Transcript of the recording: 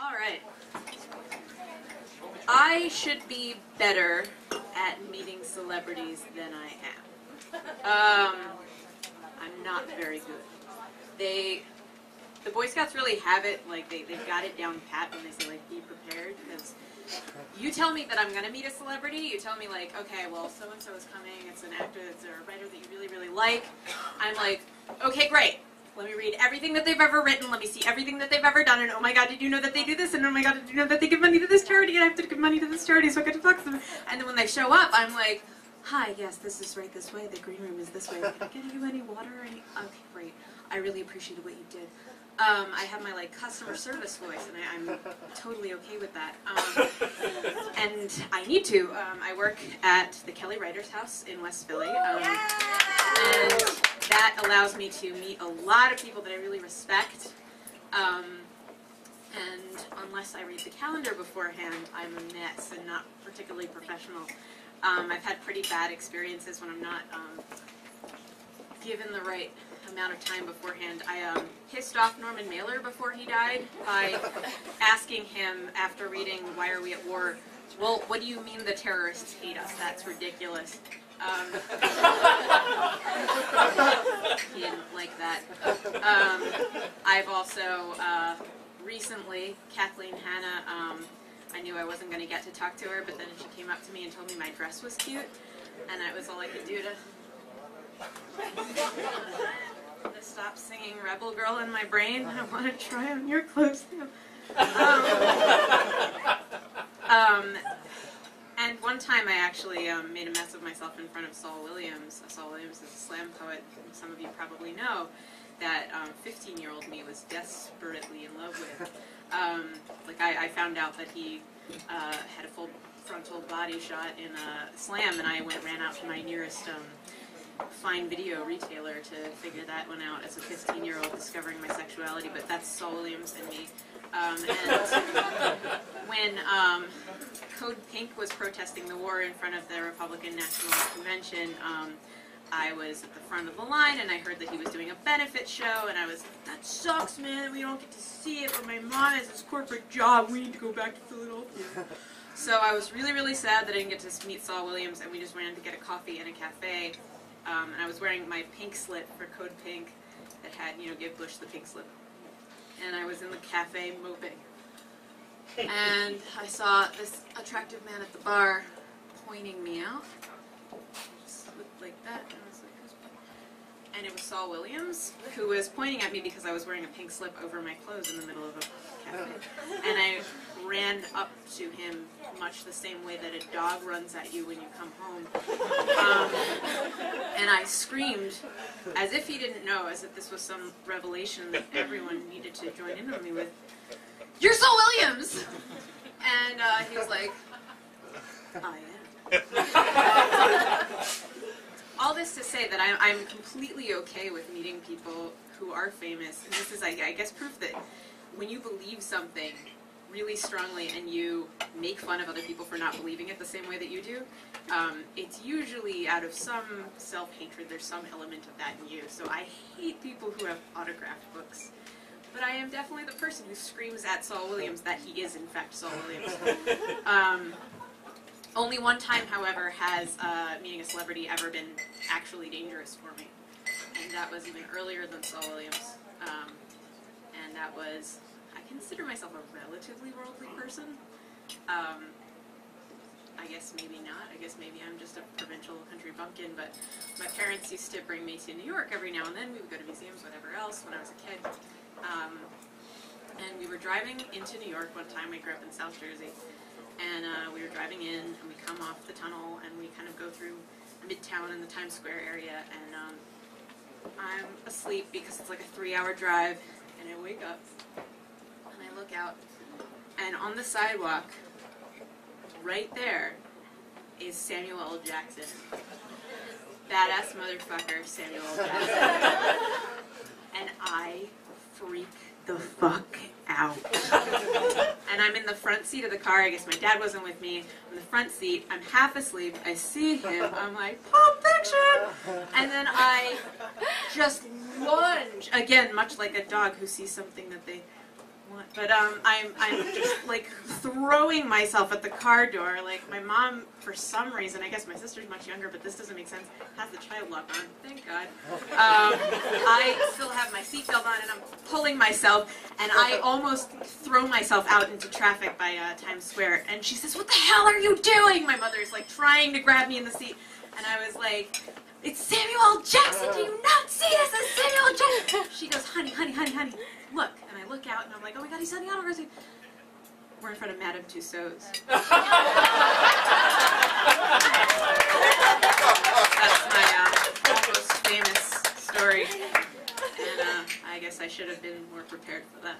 Alright. I should be better at meeting celebrities than I am. I'm not very good. The Boy Scouts really have it, like, they've got it down pat when they say, like, be prepared, because you tell me that I'm going to meet a celebrity, you tell me, like, okay, well, so-and-so is coming, it's an actor, it's a writer that you really, really like. I'm like, okay, great. Let me read everything that they've ever written, let me see everything that they've ever done, and oh my god, did you know that they do this, and oh my god, did you know that they give money to this charity, and I have to give money to this charity, so I get to talk to them. And then when they show up, I'm like, hi, yes, this is right this way, the green room is this way, can I get you any water or any... Okay, great. I really appreciated what you did. I have my, like, customer service voice, and I'm totally okay with that. And I need to. I work at the Kelly Writers House in West Philly, and that allows me to meet a lot of people that I really respect. And unless I read the calendar beforehand, I'm a mess and not particularly professional. I've had pretty bad experiences when I'm not given the right amount of time beforehand. I pissed off Norman Mailer before he died by asking him, after reading Why Are We at War, well, what do you mean the terrorists hate us? That's ridiculous. He didn't like that. I've also recently, Kathleen Hanna, I knew I wasn't going to get to talk to her, but then she came up to me and told me my dress was cute, and that was all I could do to stop singing Rebel Girl in my brain. I want to try on your clothes too. And one time I actually made a mess of myself in front of Saul Williams. Saul Williams is a slam poet, some of you probably know, that 15-year-old me was desperately in love with. Like I found out that he had a full frontal body shot in a slam, and I ran out to my nearest fine video retailer to figure that one out as a 15-year-old discovering my sexuality, but that's Saul Williams and me. And when Code Pink was protesting the war in front of the Republican National Convention, I was at the front of the line, and I heard that he was doing a benefit show, and I was like, that sucks, man, we don't get to see it, but my mom has this corporate job, we need to go back to Philadelphia. So I was really, really sad that I didn't get to meet Saul Williams, and we just went in to get a coffee in a cafe. And I was wearing my pink slip for Code Pink that had, you know, give Bush the pink slip. And I was in the cafe moping. And I saw this attractive man at the bar pointing me out. Just looked like that. And I was like, who's pointing? And it was Saul Williams, who was pointing at me because I was wearing a pink slip over my clothes in the middle of a cafe. And I ran up to him much the same way that a dog runs at you when you come home. And I screamed as if he didn't know, as if this was some revelation that everyone needed to join in on me with. You're Saul Williams! And he was like, I am. All this to say that I'm completely okay with meeting people who are famous. And this is, I guess, proof that when you believe something really strongly and you make fun of other people for not believing it the same way that you do, it's usually out of some self-hatred. There's some element of that in you. So I hate people who have autographed books. But I am definitely the person who screams at Saul Williams that he is, in fact, Saul Williams. Only one time, however, has meeting a celebrity ever been actually dangerous for me. And that was even earlier than Saul Williams. And that was... I consider myself a relatively worldly person. I guess maybe not. I guess maybe I'm just a provincial country bumpkin, but my parents used to bring me to New York every now and then. We would go to museums, whatever else, when I was a kid. And we were driving into New York one time. We grew up in South Jersey. And we were driving in, and we come off the tunnel, and we kind of go through Midtown and the Times Square area, and I'm asleep because it's like a 3-hour drive, and I wake up. I look out, and on the sidewalk, right there, is Samuel L. Jackson. Badass motherfucker, Samuel L. Jackson. And I freak the fuck out. And I'm in the front seat of the car. I guess my dad wasn't with me. In the front seat, I'm half asleep. I see him. I'm like, Pulp Fiction! And then I just lunge. Again, much like a dog who sees something that they want But I'm just like throwing myself at the car door. Like my mom, for some reason, I guess my sister's much younger, but this doesn't make sense, has the child lock on. Thank God. I still have my seatbelt on and I'm pulling myself, and I almost throw myself out into traffic by Times Square. And she says, "What the hell are you doing?" My mother's like trying to grab me in the seat, and I was like, "It's Samuel Jackson. Do you not see this as Samuel Jackson?" She goes, "Honey, honey, honey, honey, look." And I look out and I'm like, "Oh my God, he's sending autographs." We're in front of Madame Tussauds. That's my most famous story. And I guess I should have been more prepared for that.